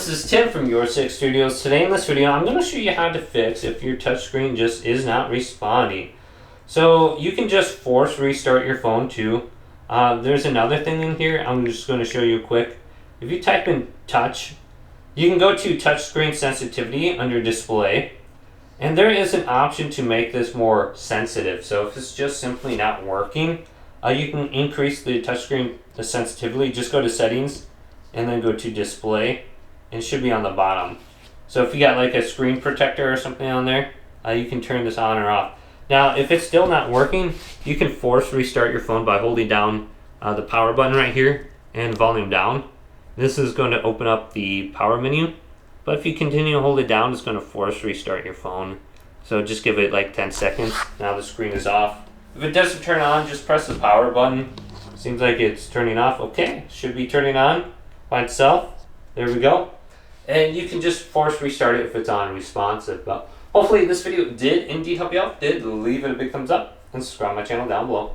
this is Tim from Your Six Studios. Today in this video, I'm going to show you how to fix if your touchscreen just is not responding. So you can just force restart your phone too. There's another thing in here I'm just going to show you quick. If you type in touch, you can go to touchscreen sensitivity under display. And there is an option to make this more sensitive. So if it's just simply not working, you can increase the touchscreen sensitivity. Just go to settings and then go to display. And it should be on the bottom. So if you got like a screen protector or something on there, you can turn this on or off. Now if it's still not working, you can force restart your phone by holding down the power button right here and volume down. This is going to open up the power menu, but if you continue to hold it down, it's going to force restart your phone. So just give it like 10 seconds. Now the screen is off. If it doesn't turn on, just press the power button. Seems like it's turning off. Okay, should be turning on by itself. There we go. And you can just force restart it if it's on responsive. But hopefully this video did indeed help you out. Did leave it a big thumbs up and subscribe to my channel down below.